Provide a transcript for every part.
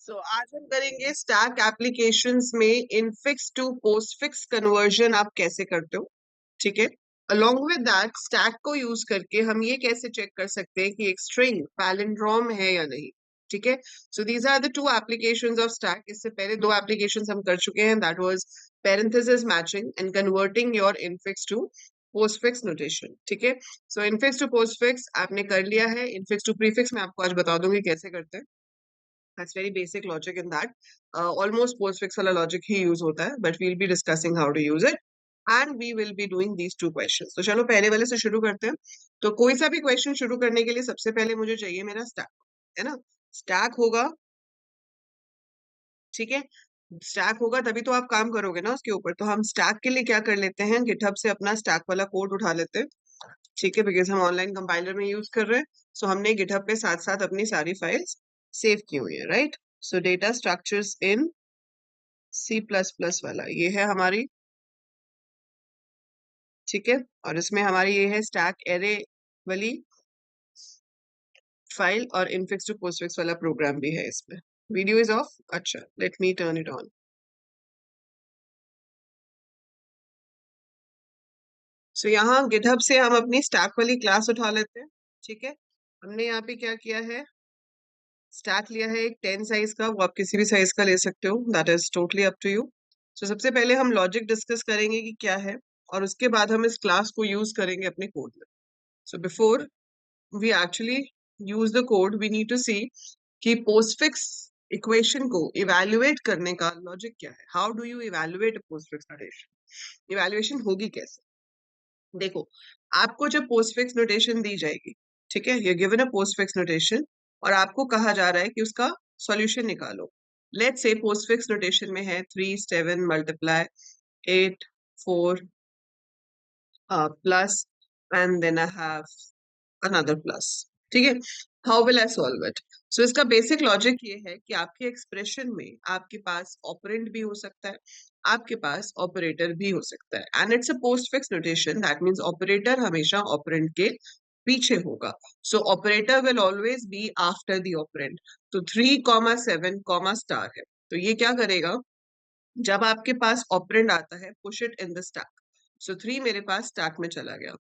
आज हम करेंगे स्टैक एप्लीकेशंस में इनफिक्स टू पोस्टफिक्स कन्वर्जन आप कैसे करते हो। ठीक है। अलोंग विद दैट स्टैक को यूज करके हम ये कैसे चेक कर सकते हैं कि एक स्ट्रिंग पैलिंड्रोम है या नहीं। ठीक है। So these are the two applications of stack. इससे पहले दो एप्लीकेशंस हम कर चुके हैं, that was parenthesis matching and converting your infix to postfix notation. ठीक है। सो इनफिक्स टू पोस्टफिक्स आपने कर लिया है। इनफिक्स टू प्रीफिक्स मैं आपको आज बता दूंगी कैसे करते हैं। That's very basic logic in that. Almost postfix वाला logic ही use होता है, but we'll be discussing how to use it. And we will be doing these two questions. तो चलो पहले वाले से शुरू करते हैं। तो कोई सा भी क्वेश्चन शुरू करने के लिए सबसे पहले मुझे चाहिए मेरा स्टैक, है ना। स्टैक होगा, ठीक है। स्टैक होगा तभी तो आप काम करोगे ना उसके ऊपर। तो हम स्टैक के लिए क्या कर लेते हैं, गिटहब से अपना स्टैक वाला कोड उठा लेते हैं। ठीक है, बिकॉज हम ऑनलाइन कंपाइलर में यूज कर रहे हैं। सो हमने गिटहब पे साथ साथ अपनी सारी फाइल्स सेव की हुई है, right. So data structures in C++ वाला ये है हमारी, ठीक है। और इसमें हमारी ये है स्टैक एरे वाली फाइल, और इनफिक्स टू पोस्टफिक्स वाला प्रोग्राम भी है इसमें। वीडियो इज ऑफ, अच्छा let me turn it on. So यहाँ गिटहब से हम अपनी स्टैक वाली क्लास उठा लेते हैं। ठीक है। हमने यहाँ पे क्या किया है, स्टैक लिया है एक 10 साइज का, वो आप किसी भी साइज का ले सकते हो, that is totally up to you. So सबसे पहले हम लॉजिक डिस्कस करेंगे कि क्या है, और उसके बाद हम इस क्लास को यूज करेंगे अपने कोड में। So before we actually use the code, we need to see कि पोस्टफिक्स इक्वेशन को इवैल्यूएट करने का लॉजिक क्या है। How do you evaluate a postfix notation, evaluation होगी कैसे। देखो, आपको जब पोस्टफिक्स नोटेशन दी जाएगी, ठीक है, you given a postfix notation, और आपको कहा जा रहा है कि उसका सॉल्यूशन निकालो। लेट्स से पोस्टफिक्स नोटेशन में है 3 7 multiply 8 4 plus and then I have another plus. ठीक है। How will I solve it. So इसका बेसिक लॉजिक ये है कि आपके एक्सप्रेशन में आपके पास ऑपरेंड भी हो सकता है, आपके पास ऑपरेटर भी हो सकता है, and it's a postfix notation, that means operator हमेशा ऑपरेंड के पीछे होगा। So operator will always be after the operand. तो 3, 7, स्टार है, तो ये क्या करेगा, जब आपके पास ऑपरेंड आता है push it in the stack. So 3 मेरे पास स्टैक में चला गया,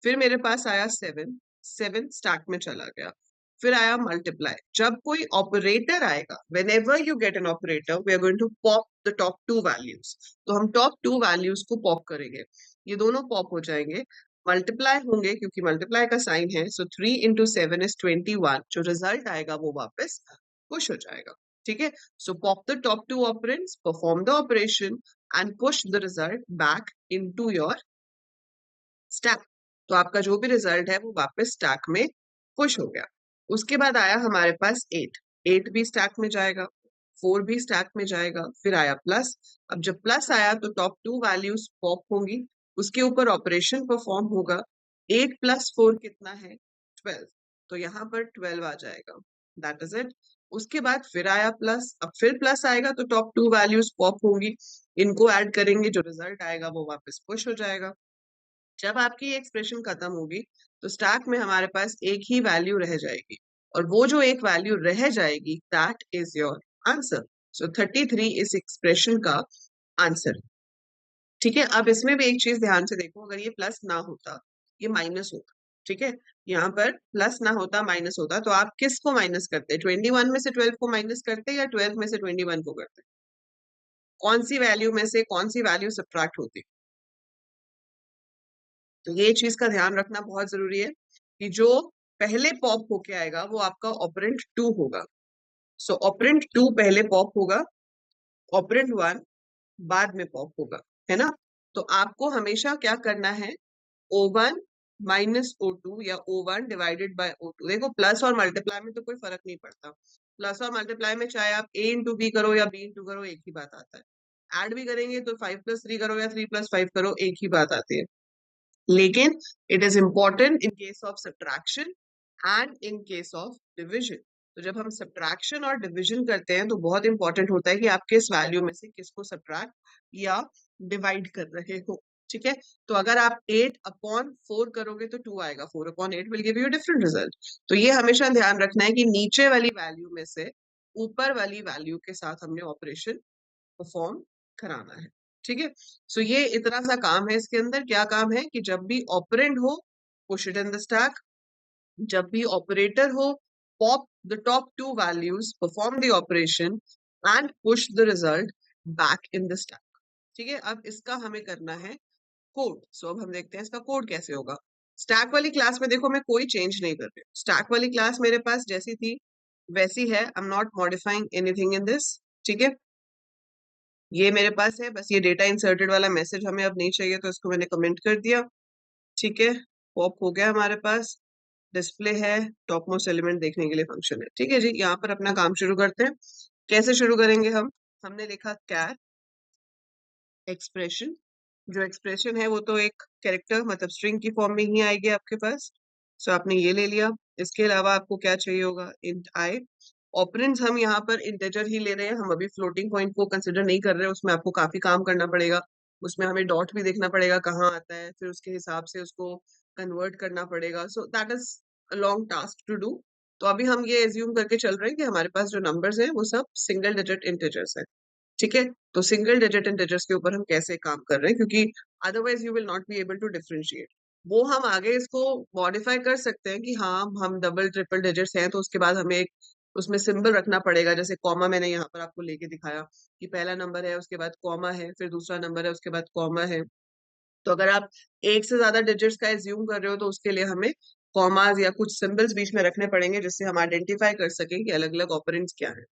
फिर मेरे पास आया 7, 7 स्टैक में चला गया, फिर आया मल्टीप्लाई। जब कोई ऑपरेटर आएगा, whenever you get an operator we are going to pop the top two values। तो हम टॉप टू वैल्यूज को पॉप करेंगे, ये दोनों पॉप हो जाएंगे, मल्टीप्लाई होंगे क्योंकि मल्टीप्लाई का साइन है। सो 3 × 7 = 21, जो रिजल्ट आएगा वो वापस पुश हो जाएगा। ठीक है। So pop the top two operands, perform the operation and push the result back into your stack। तो आपका जो भी रिजल्ट है वो वापस स्टैक में पुश हो गया। उसके बाद आया हमारे पास 8, 8 भी स्टैक में जाएगा, 4 भी स्टैक में जाएगा, फिर आया प्लस। अब जब प्लस आया तो टॉप टू वैल्यूज पॉप होंगी, उसके ऊपर ऑपरेशन परफॉर्म होगा। 8 + 4 कितना है, 12। तो यहाँ पर 12 आ जाएगा, दैट इज इट। उसके बाद फिर आया प्लस, अब फिर प्लस आएगा तो टॉप टू वैल्यूज पॉप होंगी, इनको ऐड करेंगे, जो रिजल्ट आएगा वो वापस पुश हो जाएगा। जब आपकी ये एक्सप्रेशन खत्म होगी तो स्टैक में हमारे पास एक ही वैल्यू रह जाएगी, और वो जो एक वैल्यू रह जाएगी दैट इज योर आंसर। सो 33 इस एक्सप्रेशन का आंसर। ठीक है। अब इसमें भी एक चीज ध्यान से देखो, अगर ये प्लस ना होता, ये माइनस होता। ठीक है। यहाँ पर प्लस ना होता, माइनस होता, तो आप किसको माइनस करते, 21 में से 12 को माइनस करते या 12 में से 21 को करते, कौन सी वैल्यू में से कौन सी वैल्यू सब्ट्रैक्ट होती। तो ये चीज का ध्यान रखना बहुत जरूरी है कि जो पहले पॉप होके आएगा वो आपका ऑपरेंड 2 होगा। सो ऑपरेंड 2 पहले पॉप होगा, ऑपरेंड 1 बाद में पॉप होगा, है ना। तो आपको हमेशा क्या करना है, O1 माइनस O2 या O1 डिवाइडेड बाय O2। देखो, प्लस और मल्टीप्लाई में तो कोई फर्क नहीं पड़ता, प्लस और मल्टीप्लाई में चाहे आप A × B करो या B × करो एक ही बात आता है। ऐड भी करेंगे तो 5 + 3 करो या 3 + 5 करो एक ही बात आती है। लेकिन it is important in case of subtraction and in case of division. तो जब हम सब्ट्रैक्शन और डिविजन करते हैं तो बहुत इंपॉर्टेंट होता है कि आप किस वैल्यू में से किसको सब्ट्रैक्ट या डिवाइड कर रहे हो। ठीक है। तो अगर आप 8/4 करोगे तो 2 आएगा, 4/8 will give you different result. तो ये हमेशा ध्यान रखना है कि नीचे वाली वैल्यू में से ऊपर वाली वैल्यू के साथ हमने ऑपरेशन परफॉर्म कराना है। ठीक है, सो ये इतना सा काम है इसके अंदर। क्या काम है कि जब भी ऑपरेंड हो push it in the stack, जब भी ऑपरेटर हो pop the top to values, perform the operation and push the result back in the stack. ठीक है, अब इसका हमें करना है कोड। सो अब हम देखते हैं इसका कोड कैसे होगा। स्टैक वाली क्लास में देखो मैं कोई चेंज नहीं कर रही हूँ, स्टैक वाली क्लास मेरे पास जैसी थी वैसी है। I am not modifying anything in this. ठीक है, ये मेरे पास है, बस ये डेटा इंसर्टेड वाला मैसेज हमें अब नहीं चाहिए तो इसको मैंने कमेंट कर दिया। ठीक है, पॉप हो गया हमारे पास, डिस्प्ले है, टॉप मोस्ट एलिमेंट देखने के लिए फंक्शन है। ठीक है जी, यहाँ पर अपना काम शुरू करते हैं। कैसे शुरू करेंगे हम? हमने लिखा कैर एक्सप्रेशन। जो एक्सप्रेशन है वो तो एक कैरेक्टर मतलब स्ट्रिंग की फॉर्म में ही आएगी आपके पास। सो आपने ये ले लिया। इसके अलावा आपको क्या चाहिए होगा? इंट आई। ऑपरेंड्स हम यहाँ पर इंटेजर ही ले रहे हैं, हम अभी फ्लोटिंग पॉइंट को कंसिडर नहीं कर रहे हैं, उसमें आपको काफी काम करना पड़ेगा। उसमें हमें डॉट भी देखना पड़ेगा कहाँ आता है, फिर उसके हिसाब से उसको कन्वर्ट करना पड़ेगा। So that is a long task to do. तो अभी हम ये एज्यूम करके चल रहे हैं कि हमारे पास जो नंबर्स हैं वो सब सिंगल डिजिट इंटेजर्स हैं। ठीक है, तो सिंगल डिजिट इंटीजर्स के ऊपर हम कैसे काम कर रहे हैं, क्योंकि otherwise you will not be able to differentiate. वो हम आगे इसको मॉडिफाई कर सकते हैं कि हाँ हम डबल ट्रिपल डिजिट्स हैं तो उसके बाद हमें एक उसमें सिंबल रखना पड़ेगा, जैसे कॉमा मैंने यहाँ पर आपको लेके दिखाया कि पहला नंबर है उसके बाद कॉमा है, फिर दूसरा नंबर है उसके बाद कॉमा है। तो अगर आप एक से ज्यादा डिजिट्स का एज्यूम कर रहे हो तो उसके लिए हमें कॉमास या कुछ सिंबल्स बीच में रखने पड़ेंगे जिससे हम आइडेंटिफाई कर सकें कि अलग अलग ऑपरेंड्स क्या है।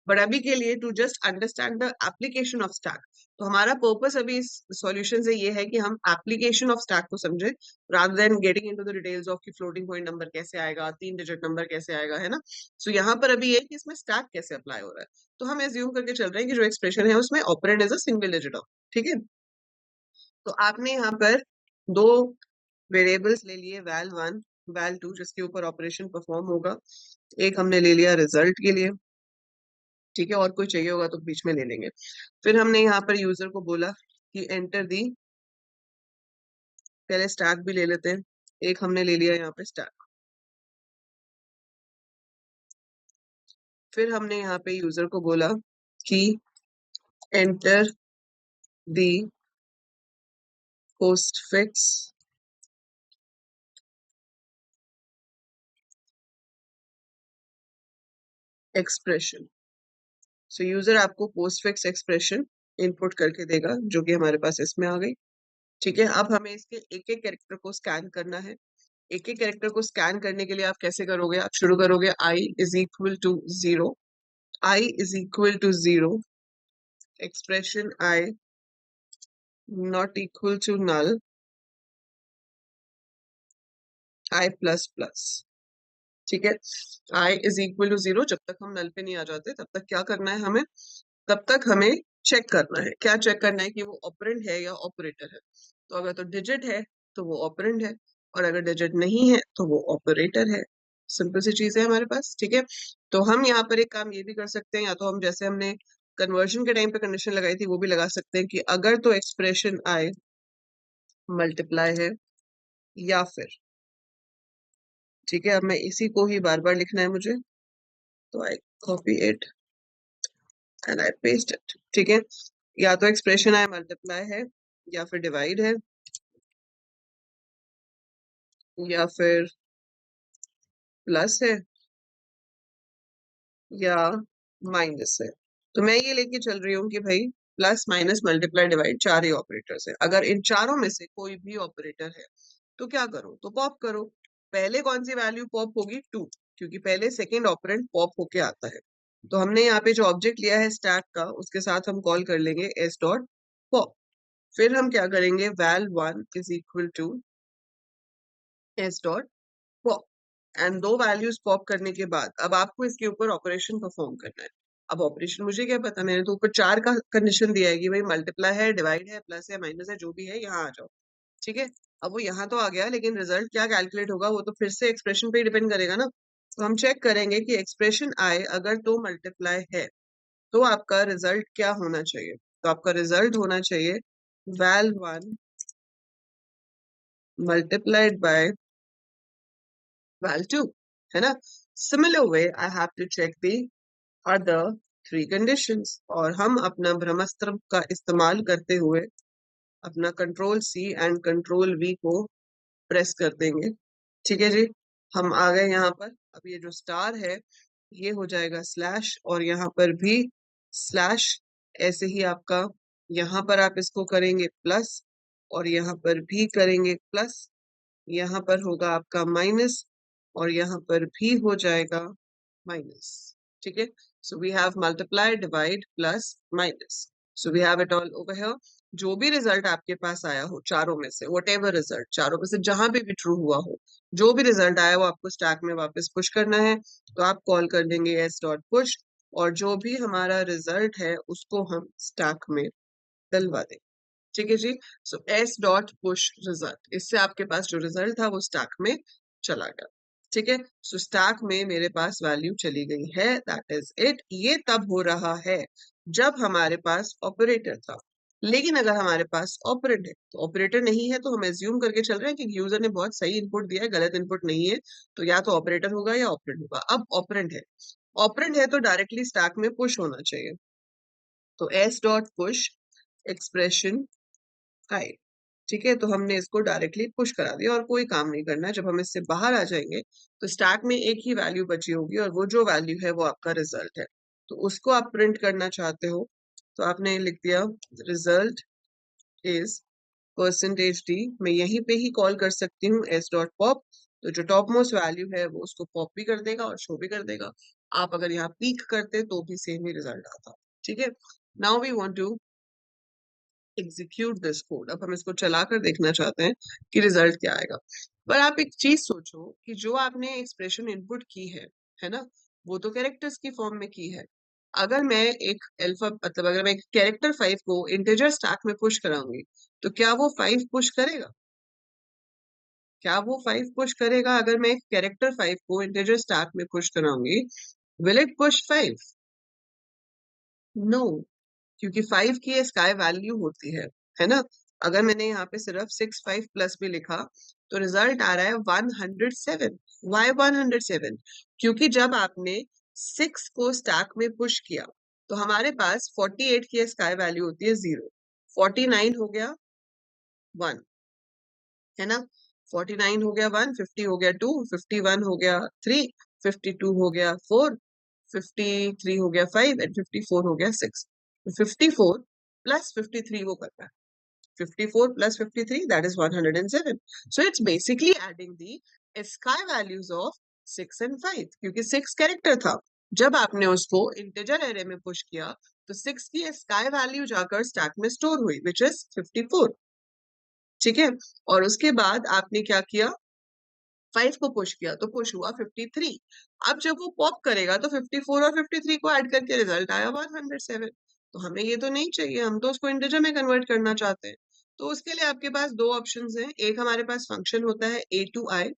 बट अभी के लिए to just understand the application of stack, तो हमारा पर्पस अभी इस सॉल्यूशन से ये है कि हम एप्लीकेशन ऑफ स्टैक को समझें rather than getting into the details of कि फ्लोटिंग पॉइंट नंबर कैसे आएगा, 3 डिजिट नंबर कैसे आएगा, है ना। सो यहाँ पर अभी ये कि इसमें स्टैक कैसे अप्लाई हो रहा है। तो हम एज्यूम करके चल रहे हैं कि जो एक्सप्रेशन है उसमें operand is a single digit of. ठीक है, तो आपने यहाँ पर दो वेरिएबल्स ले लिए, वैल वन वैल टू, जिसके ऊपर ऑपरेशन परफॉर्म होगा। एक हमने ले लिया रिजल्ट के लिए। ठीक है, और कोई चाहिए होगा तो बीच में ले लेंगे। फिर हमने यहाँ पर यूजर को बोला कि एंटर दी, पहले स्टैक भी ले लेते हैं। एक हमने ले लिया यहाँ पे स्टैक। फिर हमने यहाँ पे यूजर को बोला कि enter the postfix expression. So user आपको पोस्टफिक्स एक्सप्रेशन इनपुट करके देगा जो कि हमारे पास इसमें आ गई। ठीक है, अब हमें इसके एक एक कैरेक्टर को स्कैन करना है। एक एक कैरेक्टर को स्कैन करने के लिए आप कैसे करोगे? आप शुरू करोगे i is equal to 0, i is equal to 0, expression i not equal to null, i plus plus. ठीक है, i इज इक्वल टू 0, जब तक हम नल पे नहीं आ जाते तब तक क्या करना है हमें? तब तक हमें चेक करना है। क्या चेक करना है? कि वो ऑपरेंड है या ऑपरेटर है। तो अगर तो डिजिट है तो वो ऑपरेंड है, और अगर डिजिट नहीं है तो वो ऑपरेटर है। सिंपल सी चीज है हमारे पास। ठीक है, तो हम यहाँ पर एक काम ये भी कर सकते हैं, या तो हम जैसे हमने कन्वर्जन के टाइम पे कंडीशन लगाई थी वो भी लगा सकते हैं कि अगर तो एक्सप्रेशन आए मल्टीप्लाई है या फिर। ठीक है, अब मैं इसी को ही बार बार लिखना है मुझे, तो I copy it and I paste it. ठीक है, या तो एक्सप्रेशन आए मल्टीप्लाई है, या फिर डिवाइड है, या फिर प्लस है, या माइनस है। तो मैं ये लेके चल रही हूँ कि भाई प्लस माइनस मल्टीप्लाई डिवाइड चार ही ऑपरेटर्स है। अगर इन चारों में से कोई भी ऑपरेटर है तो क्या करो? तो पॉप करो। पहले कौन सी वैल्यू पॉप होगी? 2, क्योंकि पहले सेकेंड ऑपरेंड पॉप होके आता है। तो हमने यहाँ पे जो ऑब्जेक्ट लिया है स्टैक का, उसके साथ हम कॉल कर लेंगे एस डॉट पॉप। फिर हम क्या करेंगे? Val one is equal to s dot pop, and दो वैल्यूज पॉप करने के बाद अब आपको इसके ऊपर ऑपरेशन परफॉर्म करना है। अब ऑपरेशन मुझे क्या पता, मैंने तो ऊपर चार का कंडीशन दिया है कि भाई मल्टीप्लाई है, डिवाइड है, प्लस है, माइनस है, जो भी है यहाँ आ जाओ। ठीक है, अब वो यहाँ तो आ गया, लेकिन रिजल्ट क्या कैलकुलेट होगा वो तो फिर से एक्सप्रेशन पे ही डिपेंड करेगा ना। तो हम चेक करेंगे कि एक्सप्रेशन आए अगर तो मल्टीप्लाई है तो आपका रिजल्ट क्या होना चाहिए। तो आपका रिजल्ट होना चाहिए val one multiplied by val two, है ना। Similar way I have to check the other three conditions, और हम अपना ब्रह्मास्त्र का इस्तेमाल करते हुए अपना control C and control V को प्रेस कर देंगे। ठीक है जी, हम आ गए यहाँ पर। अब ये जो स्टार है ये हो जाएगा स्लैश, और यहाँ पर भी स्लैश। ऐसे ही आपका यहाँ पर आप इसको करेंगे प्लस, और यहाँ पर भी करेंगे प्लस, यहाँ पर होगा आपका माइनस, और यहाँ पर भी हो जाएगा माइनस। ठीक है, so we have multiply, divide, plus, minus. So we have it all over here. जो भी रिजल्ट आपके पास आया हो चारों में से, वट एवर रिजल्ट, चारों में से जहां पे भी ट्रू हुआ हो, जो भी रिजल्ट आया वो आपको स्टैक में वापस पुश करना है। तो आप कॉल कर देंगे एस डॉट पुश, और जो भी हमारा रिजल्ट है उसको हम स्टैक में डलवा देंगे। ठीक है जी, सो एस डॉट पुश रिजल्ट, इससे आपके पास जो रिजल्ट था वो स्टैक में चला गया। ठीक है, सो स्टैक में मेरे पास वैल्यू चली गई है, दैट इज इट। ये तब हो रहा है जब हमारे पास ऑपरेटर था। लेकिन अगर हमारे पास ऑपरेंड है, तो ऑपरेटर नहीं है तो हम एज्यूम करके चल रहे हैं कि यूजर ने बहुत सही इनपुट दिया है, गलत इनपुट नहीं है, तो या तो ऑपरेटर होगा या ऑपरेंड होगा। अब ऑपरेंड है, ऑपरेंड है तो डायरेक्टली स्टैक में पुश होना चाहिए। तो S dot push expression I. ठीक है, तो हमने इसको डायरेक्टली पुश करा दिया और कोई काम नहीं करना है। जब हम इससे बाहर आ जाएंगे तो स्टैक में एक ही वैल्यू बची होगी, और वो जो वैल्यू है वो आपका रिजल्ट है। तो उसको आप प्रिंट करना चाहते हो तो आपने लिख दिया रिजल्ट इज परसेंटेज डी। मैं यहीं पे ही कॉल कर सकती हूँ एस डॉट पॉप। तो जो टॉप मोस्ट वैल्यू है वो उसको पॉप भी कर देगा और शो भी कर देगा। आप अगर यहाँ पीक करते तो भी सेम ही रिजल्ट आता। ठीक है, now we want to execute this code. अब हम इसको चलाकर देखना चाहते हैं कि रिजल्ट क्या आएगा। पर आप एक चीज सोचो कि जो आपने एक्सप्रेशन इनपुट की है ना, वो तो कैरेक्टर्स की फॉर्म में की है। अगर मैं एक अल्फा, मतलब अगर मैं एक कैरेक्टर 5 को इंटीजर स्टैक में पुश कराऊंगी, तो क्या वो 5 पुश करेगा? क्या वो 5 पुश करेगा? अगर मैं एक कैरेक्टर 5 को इंटीजर स्टैक में पुश कराऊंगी, विल इट पुश 5? नो, क्योंकि 5 की स्काई वैल्यू होती है ना। अगर मैंने यहाँ पे सिर्फ 6 5 प्लस भी लिखा तो रिजल्ट आ रहा है 107। वाई 107? क्योंकि जब आपने 6 को स्टैक में पुश किया तो हमारे पास 48 की स्काई वैल्यू होती है 0, 49 हो गया 1, है ना। 49 हो गया 1, 50 हो गया 2, 51 हो गया 3, 52 हो गया 4, 53 हो गया 5 एंड 54 हो गया 6। 54 प्लस 53 वो कर रहा है, 54 plus 53, that is 107. So it's basically adding the ASCII values of 6 and 5, क्योंकि 6 कैरेक्टर था। जब आपने उसको इंटीजर एरे में पुश किया तो 6 की ASCII वैल्यू जाकर स्टैक में स्टोर हुई, which is 54। ठीक है, और उसके बाद आपने क्या किया, 5 को पुश किया तो पुश हुआ 53। अब जब वो पॉप करेगा तो 54 और 53 को ऐड करके रिजल्ट आया 107। तो हमें ये तो नहीं चाहिए, हम तो उसको इंटीजर में कन्वर्ट करना चाहते हैं। तो उसके लिए आपके पास दो ऑप्शंस हैं। एक हमारे पास फंक्शन होता है ए टू आई।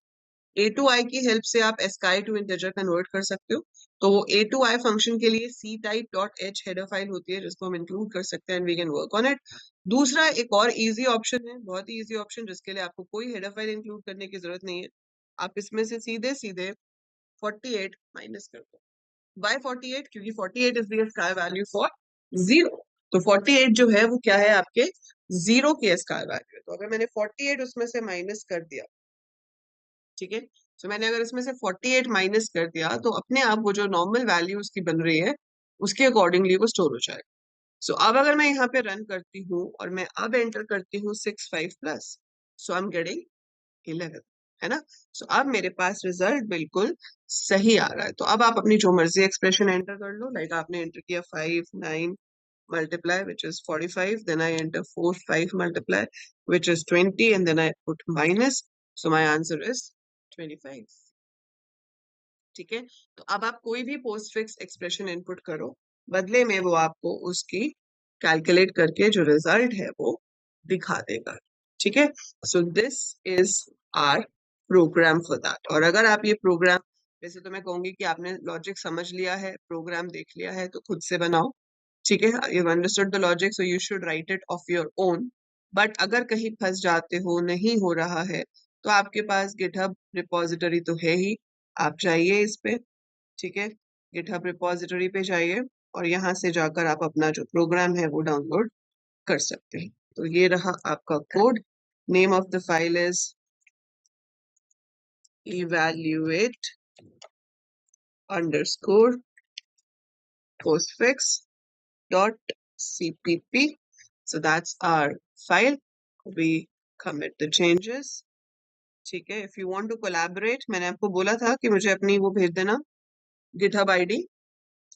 ए टू आई की हेल्प से आप एस्काई टू इंटीजर कन्वर्ट कर सकते हो। तो वो ए टू आई फंक्शन के लिए C type dot H header file होती है जिसको हम इंक्लूड कर सकते हैं, we can work on it. दूसरा एक और इजी ऑप्शन है, बहुत ही इजी ऑप्शन, जिसके लिए आपको कोई हेडर फाइल इंक्लूड करने की जरूरत नहीं है। आप इसमें से सीधे सीधे 48 माइनस कर दो। बाय 48, क्योंकि 48 is the sky value for 0। तो 48 जो है वो क्या है, आपके 0 की स्काई वैल्यू है। तो अगर मैंने 48 उसमें से माइनस कर दिया, ठीक है, तो मैंने अगर इसमें से 48 माइनस कर दिया तो अपने आप वो जो नॉर्मल वैल्यू उसकी बन रही है उसके अकॉर्डिंगली वो स्टोर हो जाएगा। सो अब अगर मैं यहाँ पे रन करती हूँ और मैं अब एंटर करती हूँ 6 5 plus, so I am getting 11, है ना। सो अब मेरे पास रिजल्ट बिल्कुल सही आ रहा है। तो अब आप अपनी जो मर्जी एक्सप्रेशन एंटर कर लो। लाइक आपने एंटर किया 5 9 multiply which is 45, then I enter 4 5 multiply which is 20, and then I put minus, so my answer is 25। ठीक है, तो अब आप कोई भी पोस्ट फिक्स एक्सप्रेशन इनपुट करो, बदले में वो आपको उसकी कैलकुलेट करके जो रिजल्ट है वो दिखा देगा। ठीक है, so this is our program for that. और अगर आप ये प्रोग्राम, वैसे तो मैं कहूंगी कि आपने लॉजिक समझ लिया है, प्रोग्राम देख लिया है, तो खुद से बनाओ। ठीक है, you understood the logic, so you should write it of your own. But अगर कहीं फंस जाते हो, नहीं हो रहा है, तो आपके पास गिटहब रिपॉजिटरी तो है ही, आप जाइए इस पे। ठीक है, गिटहब रिपॉजिटरी पे जाइए और यहाँ से जाकर आप अपना जो प्रोग्राम है वो डाउनलोड कर सकते हैं। तो ये रहा आपका code. Name of the file is evaluate underscore postfix dot cpp. So that's our file. We commit the changes. ठीक है। If you want to collaborate, मैंने आपको बोला था कि मुझे अपनी वो भेज देना GitHub ID.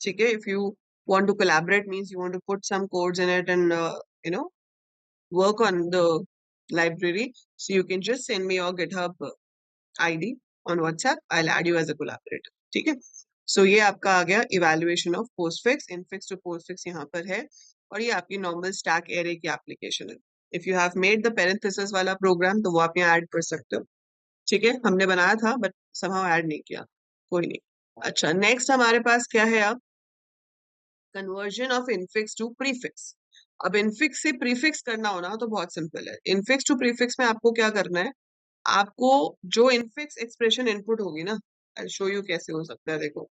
ठीक है। If you want to collaborate means you want to put some codes in it and you know work on the library. So you can just send me your GitHub ID on WhatsApp. I'll add you as a collaborator. ठीक है। सो ये आपका आ गया evaluation of postfix. Infix to postfix यहाँ पर है और ये आपकी नॉर्मल स्टैक एरे की एप्लीकेशन है। If you have made the parenthesis वाला प्रोग्राम तो वो आप यहाँ ऐड कर सकते हो। ठीक है। हमने बनाया था बट समहाउ ऐड नहीं किया, कोई नहीं। अच्छा, नेक्स्ट हमारे पास क्या है अब, conversion of infix to prefix. अब इनफिक्स से प्रीफिक्स करना हो ना तो बहुत सिंपल है। इनफिक्स टू प्रीफिक्स में आपको क्या करना है, आपको जो इनफिक्स एक्सप्रेशन इनपुट होगी ना, आई शो यू कैसे हो सकता है। देखो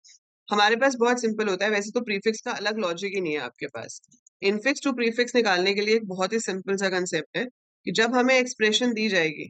हमारे पास बहुत सिंपल होता है, वैसे तो प्रीफिक्स का अलग लॉजिक ही नहीं है आपके पास। इनफिक्स टू प्रीफिक्स निकालने के लिए एक बहुत ही सिंपल सा कंसेप्ट है कि जब हमें एक्सप्रेशन दी जाएगी